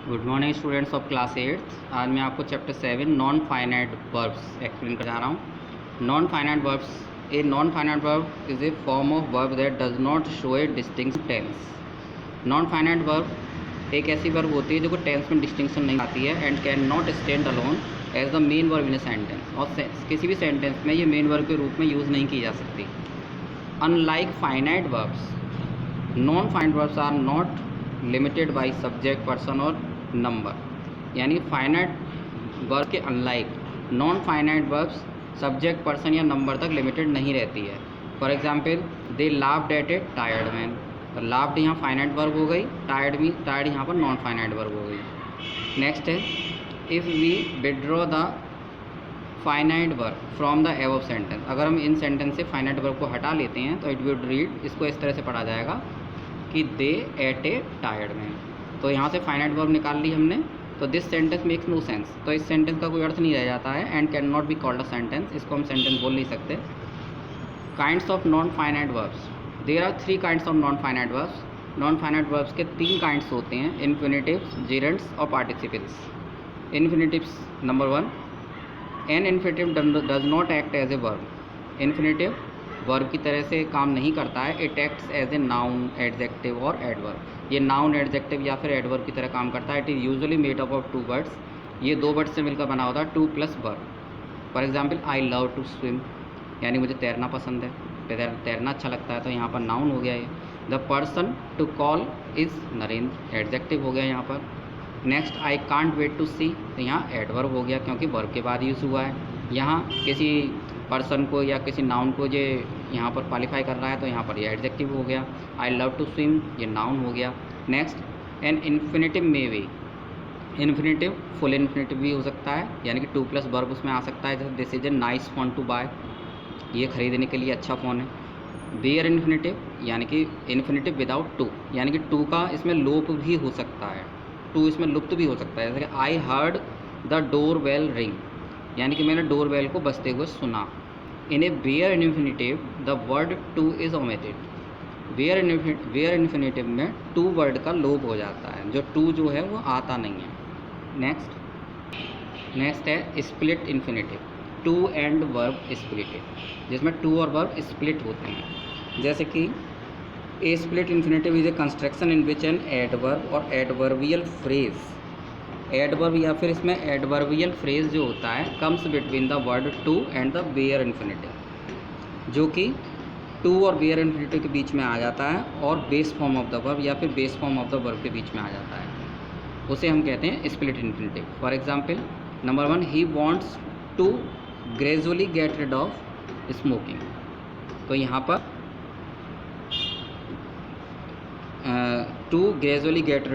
Good morning students of class 8। आज मैं आपको chapter 7 non finite verbs explain कर जा रहा हूँ। Non finite verbs, a non finite verb is a form of verb that does not show a distinct tense. Non finite verb एक ऐसी verb होती है जो कोई टेंस में डिस्टिंक्शन नहीं आती है and can not stand alone as the main verb in a sentence, और किसी भी सेंटेंस में ये मेन वर्ब के रूप में यूज़ नहीं की जा सकती। Unlike finite verbs, non finite verbs are not limited by subject, person और नंबर। यानी फाइनाइट वर्ब के unlike non finite verbs subject, person या नंबर तक लिमिटेड नहीं रहती है। For example, they laughed at a tired man. तो laughed यहाँ फाइनाइट वर्ब हो गई, टायर्ड यहाँ पर नॉन फाइनाइट वर्ब हो गई। नेक्स्ट है, if we withdraw the finite verb from the above sentence. अगर हम इन सेंटेंस से फाइनाइट वर्ब को हटा लेते हैं तो इट वुड रीड, इसको इस तरह से पढ़ा जाएगा कि they at a tired man. तो यहाँ से फाइनाइट वर्ब निकाल ली हमने, तो this sentence makes no sense. तो इस सेंटेंस का कोई अर्थ नहीं रह जाता है and can not be called a sentence. इसको हम सेंटेंस बोल नहीं सकते। Kinds of non finite verbs, there are 3 kinds of non finite verbs. Non finite verbs के 3 काइंड्स होते हैं, इन्फिनेटिव्स, जेरेंट्स और participles. Infinitives, number 1, an infinitive does not act as a verb. Infinitive verb की तरह से काम नहीं करता है। It acts as a noun, adjective और एडवर्ब। ये नाउन, एडजेक्टिव या फिर एडवर्ब की तरह काम करता है। It is usually made up of 2 words. ये 2 वर्ड से मिलकर बना होता है, 2 plus verb. For example, I love to swim, यानी मुझे तैरना पसंद है, तैरना अच्छा लगता है, तो यहाँ पर नाउन हो गया ये। The person to call is Narendra, adjective हो गया यहाँ पर। Next, I can't wait to see, तो यहाँ एडवर्ब हो गया क्योंकि वर्ब के बाद यूज़ हुआ है। यहाँ किसी पर्सन को या किसी नाउन को ये यहाँ पर क्वालिफाई कर रहा है, तो यहाँ पर ये एडजेक्टिव हो गया। आई लव टू स्विम, ये नाउन हो गया। नेक्स्ट, एन इन्फिनेटिव में भी, इन्फिनेटिव फुल इन्फिनेटिव भी हो सकता है, यानी कि 2 प्लस वर्ब उसमें आ सकता है। जैसे this is a nice phone to buy, ये खरीदने के लिए अच्छा फ़ोन है। बेयर इन्फिनेटिव, यानी कि इन्फिनेटिव विदाउट 2, यानी कि 2 का इसमें लोप भी हो सकता है, 2 इसमें लुप्त भी हो सकता है। जैसे कि I heard the door bell ring, यानी कि मैंने डोर बेल को बजते हुए सुना। In a bare infinitive the word to is omitted. Bare infinitive में 2 वर्ड का लोप हो जाता है, जो 2 जो है वो आता नहीं है। नेक्स्ट है split infinitive, 2 and verb splitted, जिसमें 2 और वर्ब स्प्लिट होते हैं। जैसे कि a split infinitive is a construction in which an adverb और एडवर्बियल फ्रेज, एडवर्ब या फिर इसमें एडवर्बियल फ्रेज जो होता है comes between the word to and the bare infinitive, जो कि 2 और बेयर इन्फिनेटिव के बीच में आ जाता है और base form of the verb या फिर base form of the verb के बीच में आ जाता है। उसे हम कहते हैं split infinitive. For example, number 1, he wants to gradually get rid of smoking. तो यहाँ पर टू ग्रेजुअली गेट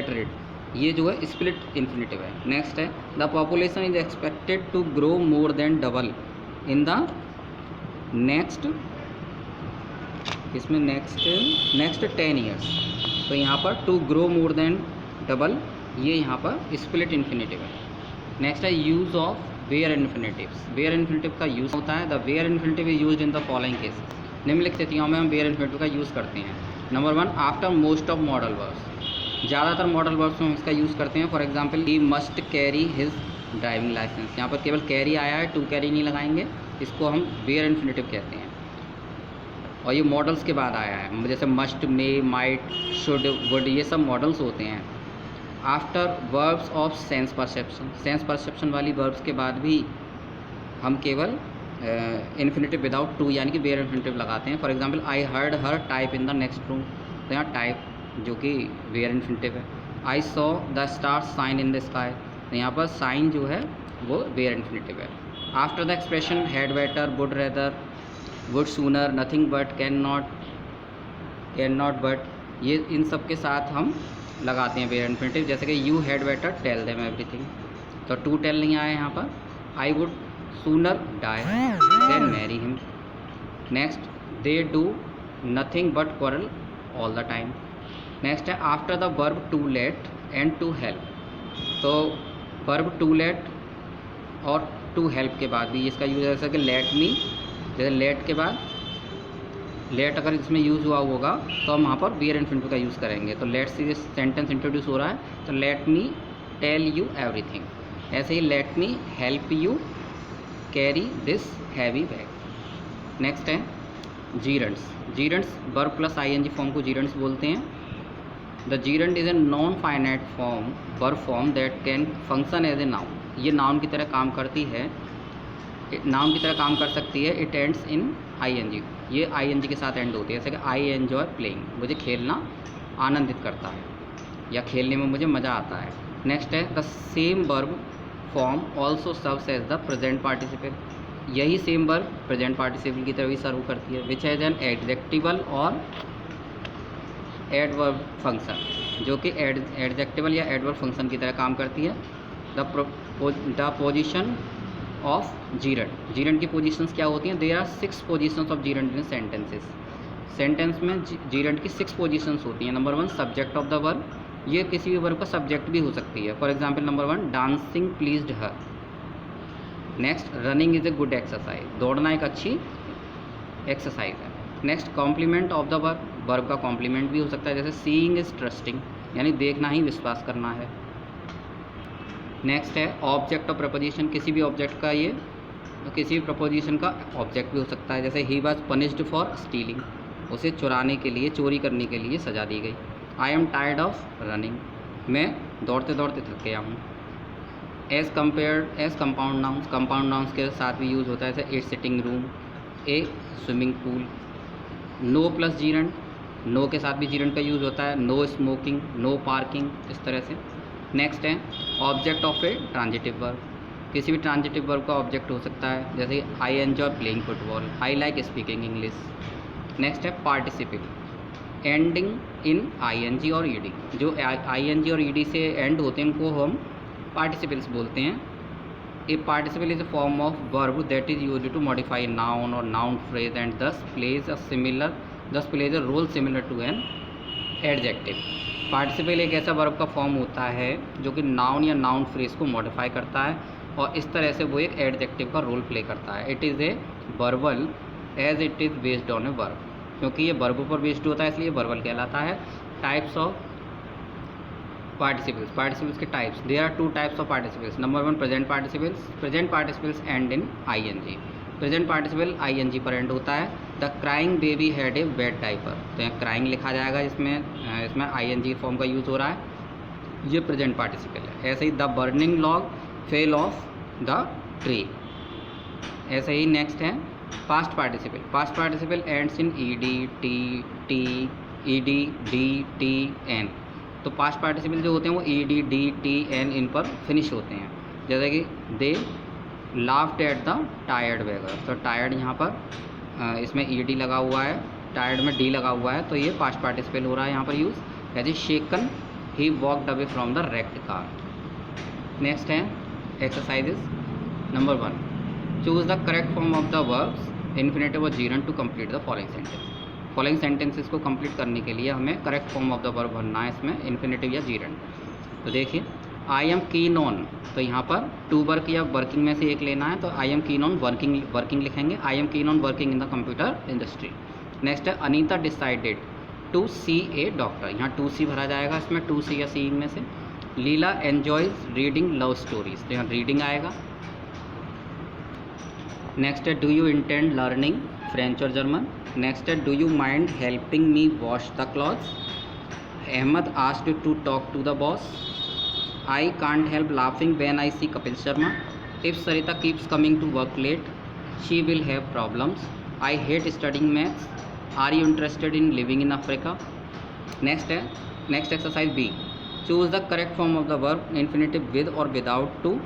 रिड, ये जो है स्प्लिट इन्फिनेटिव है। नेक्स्ट है, the population is expected to grow more than double in the next, इसमें next 10 years. तो यहाँ पर to grow more than double, ये यहाँ पर स्प्लिट इन्फिनेटिव है। नेक्स्ट है use of bare infinitives. Bare infinitive का यूज़ होता है, the bare infinitive is used in the following cases. निम्नलिखित स्थितियों में हम वेयर इन्फिनेटिव का यूज़ करते हैं। Number 1, after most of modal verbs, ज़्यादातर मॉडल वर्ब्स में हम इसका यूज़ करते हैं। For example, he must carry his driving licence, यहाँ पर केवल कैरी आया है, टू कैरी नहीं लगाएंगे, इसको हम वेयर इन्फिनेटिव कहते हैं। और ये मॉडल्स के बाद आया है, जैसे must, may, might, should, would, ये सब मॉडल्स होते हैं। After verbs of sense perception वाली वर्ब्स के बाद भी हम केवल इन्फिनेटिव विदाउट 2 यानी कि वेयर इन्फिनेटिव लगाते हैं। For example, I heard her type in the next room, तो यहाँ टाइप जो कि वेयर इन्फिनेटिव है। I saw the stars shine in the sky, तो यहाँ पर साइन जो है वो वेयर इन्फिनेटिव है। After the expression had better, would rather, would sooner, nothing but, can not but, ये इन सब के साथ हम लगाते हैं वेयर इन्फिनेटिव। जैसे कि you had better tell them everything, तो टू टेल नहीं आया यहाँ पर। I would sooner die then marry him. Next, they do nothing but quarrel all the time. Next है, after the verb to let and to help, तो verb to let और to help के बाद भी इसका यूज है। जैसे कि लेट मी, जैसे लेट के बाद लेट अगर इसमें यूज़ हुआ होगा तो हम वहाँ पर वेयर इन्फिनिटिव का यूज़ करेंगे। तो लेट से सेंटेंस इंट्रोड्यूस हो रहा है, तो let me tell you everything. ऐसे ही let me help you carry this heavy bag. Next है gerunds. Gerunds verb plus ING form को जीरेंट्स बोलते हैं। The gerund is a non finite form verb form that can function as a noun. ये noun की तरह काम करती है, नाउन की तरह काम कर सकती है। इट एंड्स इन आईएनजी, ये आईएनजी के साथ एंड होती है। जैसे कि आई एन्जॉय प्लेइंग, मुझे खेलना आनंदित करता है या खेलने में मुझे मज़ा आता है। नेक्स्ट है the same verb form also serves as the present participle. यही सेम वर्ब प्रेजेंट पार्टिसिपल की तरह भी सर्व करती है। विच हैज़ एन एडजेक्टिवल और एडवर्ब फंक्शन, जो कि एडजेक्टिवल या एडवर्ब फंक्शन की तरह काम करती है। The position of gerund. Gerund की पोजीशंस क्या होती हैं? There are 6 positions of gerund in sentences. Sentence में जीरेंट की 6 पोजीशंस होती हैं। Number 1 subject of the verb, ये किसी भी वर्ब का सब्जेक्ट भी हो सकती है। For example number 1 dancing pleased her. Next running is a good exercise, दौड़ना एक अच्छी एक्सरसाइज है। Next complement of the verb, verb का कॉम्प्लीमेंट भी हो सकता है, जैसे सीइंग इज ट्रस्टिंग, यानी देखना ही विश्वास करना है। नेक्स्ट है ऑब्जेक्ट ऑफ प्रपोजिशन, किसी भी ऑब्जेक्ट का ये किसी भी प्रपोजिशन का ऑब्जेक्ट भी हो सकता है। जैसे he was punished for stealing, उसे चुराने के लिए, चोरी करने के लिए सजा दी गई। I am tired of running, मैं दौड़ते दौड़ते थक गया हूँ। As compared as compound nouns, compound nouns के साथ भी यूज़ होता है, जैसे a sitting room, a swimming pool. No plus gerund, no के साथ भी जीरेंट का यूज़ होता है। नो स्मोकिंग, नो पार्किंग, इस तरह से। नेक्स्ट है object of A transitive verb, किसी भी ट्रांजिटिव वर्ब का ऑब्जेक्ट हो सकता है, जैसे I enjoy playing football, I like speaking English. Next है पार्टिसिपल, एंडिंग इन आईएनजी और ईडी। जो आईएनजी और ईडी से एंड होते हैं उनको हम पार्टिसिपल्स बोलते हैं। A participle is a form of verb that is used to modify noun और noun phrase and thus plays a role similar to an adjective. Participle एक ऐसा वर्ब का फॉर्म होता है जो कि नाउन या नाउन फ्रेज को मॉडिफाई करता है और इस तरह से वो एक एडजेक्टिव का रोल प्ले करता है। It is a verbal as it is based on a verb, क्योंकि ये वर्ब पर बेस्ड होता है इसलिए वर्बल कहलाता है। टाइप्स ऑफ पार्टिसिपल्स, पार्टिसिपल्स के types, there are 2 types of participles. Number 1 present participles end in ING. Present participle ING पर एंड होता है। The crying baby had a wet diaper, तो यहाँ क्राइंग लिखा जाएगा, इसमें आईएनजी फॉर्म का यूज़ हो रहा है, ये प्रेजेंट पार्टिसिपल है। ऐसे ही the burning log fell off the tree. ऐसे ही नेक्स्ट है past participle. Past participle ends in ED, T, ED, D, T, N. तो पास्ट पार्टिसिपल जो होते हैं वो ईडी, डी, टी, एन इन पर फिनिश होते हैं। जैसे कि they laughed at the tired beggar, तो टायर्ड यहाँ पर इसमें ईडी लगा हुआ है, टायर्ड में डी लगा हुआ है, तो ये पास्ट पार्टिसिपल हो रहा है यहाँ पर use. As a shaken he walked away from the wrecked car. Next है exercises. Number 1 choose the correct form of the verbs infinitive और gerund to complete the following sentence. Following sentences को complete करने के लिए हमें correct form of the verb भरना है, इसमें इन्फिनेटिव या जीरेंट। तो देखिए आई एम कीन ऑन, तो यहाँ पर टू वर्क या वर्किंग में से एक लेना है, तो I am keen on working लिखेंगे। I am keen on working in the computer industry. Next है Anita decided to see a doctor, यहाँ टू सी भरा जाएगा इसमें, टू सी या सीइंग में से। Leela enjoys reading love stories, तो यहाँ रीडिंग आएगा। नेक्स्ट है do you intend learning French और जर्मन। नेक्स्ट है do you mind helping me wash the clothes. Ahmed asked to talk to the boss. I can't help laughing when I C Kapil Sharma. If Sarita keeps coming to work late she will have problems. I hate studying maths. Are you interested in living in Africa. Next exercise B choose the correct form of the verb infinitive with और without to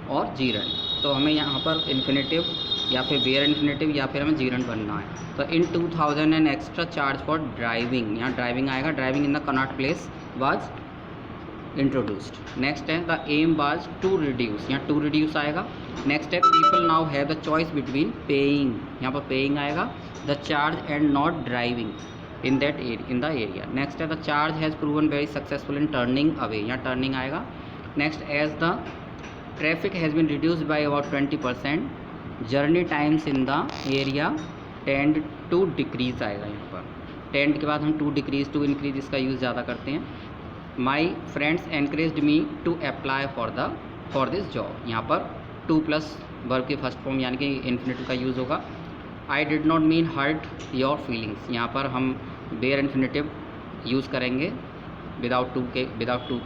और जीरेंट। तो हमें यहाँ पर infinitive या फिर where infinitive या फिर हमें जीरेंट बनना है। तो in 2000 an extra charge for driving, यहाँ ड्राइविंग आएगा। Driving in the Connaught Place was introduced. Next है the aim was to reduce, यहाँ टू रिड्यूस आएगा। नेक्स्ट है people now have the choice between paying, यहाँ पर पेइंग आएगा, the charge and not driving in the area. Next है the charge has proven very successful in turning away, यहाँ turning आएगा। Next as the traffic has been reduced by about 20%, journey times in the area tend to decrease आएगा यहाँ पर। Tend के बाद हम to decrease, to increase इसका use ज़्यादा करते हैं। My friends encouraged me to apply for this job. यहाँ पर टू प्लस वर्ब की फर्स्ट फॉर्म यानी कि इन्फिनेटिव का यूज़ होगा। I did not mean hurt your feelings. यहाँ पर हम बेयर इन्फिनेटिव यूज़ करेंगे विदाउट टू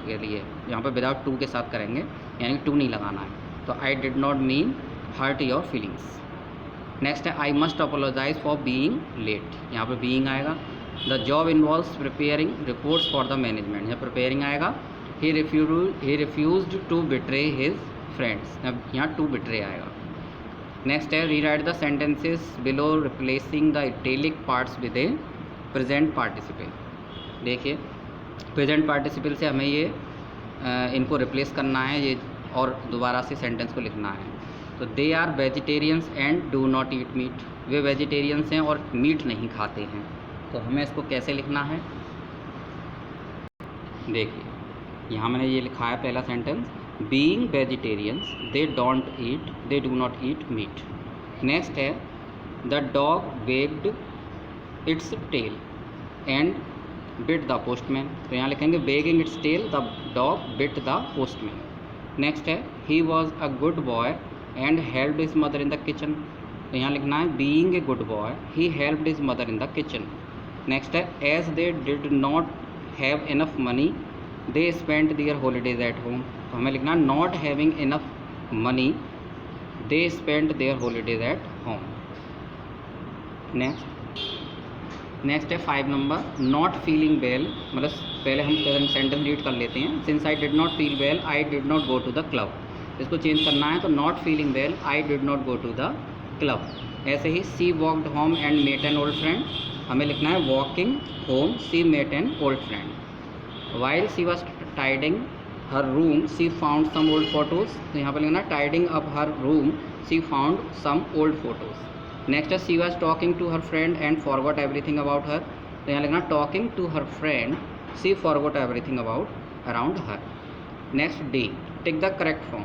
के लिए। यहाँ पर विदाउट टू के साथ करेंगे यानी टू नहीं लगाना है। तो I did not mean hurt your feelings. Next है I must apologise for being late. यहाँ पर बीइंग आएगा। The job involves preparing reports for the management. यहाँ प्रिपेयरिंग आएगा। He refused to betray his friends. यहाँ टू बिट्रे आएगा। Next है rewrite the sentences below replacing the italic parts with a present participle. देखिए present participle से हमें ये इनको रिप्लेस करना है ये और दोबारा से सेंटेंस को लिखना है। तो they are vegetarians and do not eat meat. वे वेजिटेरियंस हैं और मीट नहीं खाते हैं। तो हमें इसको कैसे लिखना है, देखिए यहाँ मैंने ये लिखा है पहला sentence, being vegetarians they do not eat meat. Next है the dog wagged its tail and bit the postman. तो यहाँ लिखेंगे wagging its tail the dog bit the postman. Next है he was a good boy and helped his mother in the kitchen. तो यहाँ लिखना है being a good boy he helped his mother in the kitchen. Next है as they did not have enough money they spent their holidays at home. तो हमें लिखना है not having enough money they spent their holidays at home. Next है 5 number not feeling well. मतलब पहले हम present sentence read कर लेते हैं। Since I did not feel well I did not go to the club. इसको change करना है तो not feeling well I did not go to the club. ऐसे ही she walked home and met an old friend. हमें लिखना है walking home she met an old friend. While she was tidying her room she found some old photos. तो यहाँ पर लिखना है tidying up her room she found some old photos. Next है she was talking to her friend and forgot everything about her. तो यहाँ लिखना talking to her friend she forgot everything about around her. Next D tick the correct form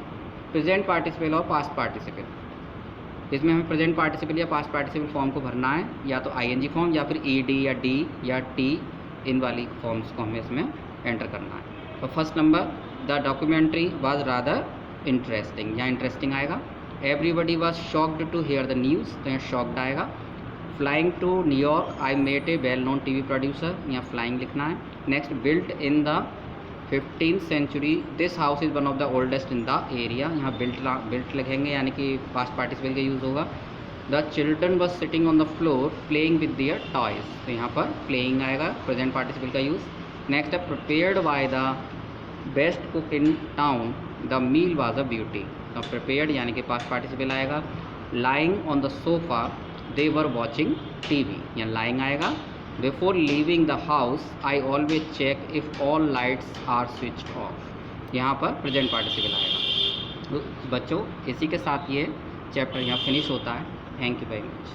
present participle और past participle. इसमें हमें present participle या past participle form को भरना है, या तो आईएनजी फॉर्म या फिर ईडी या डी या टी, इन वाली फॉर्म्स को हमें इसमें एंटर करना है। तो first number the documentary was rather interesting. यहाँ इंटरेस्टिंग आएगा। Everybody was shocked to hear the news. तो यहाँ शॉक्ड आएगा। Flying to New York I met a well known TV producer. यहाँ फ्लाइंग लिखना है। Next built in the 15th century this house is one of the oldest in the area. यहाँ built लिखेंगे यानी कि पास्ट पार्टिसिपल का use होगा। The children was sitting on the floor playing with their toys. तो यहाँ पर playing आएगा प्रेजेंट पार्टिसिपल का यूज़। नेक्स्ट है prepared by the best cook in town the meal was a beauty. तो prepared यानी कि पास्ट पार्टिसिपल आएगा। Lying on the sofa they were watching TV. यहाँ लाइंग आएगा। Before leaving the house I always check if all lights are switched off. यहाँ पर present participle आएगा। तो बच्चों इसी के साथ ये चैप्टर यहाँ फिनिश होता है। Thank you very much.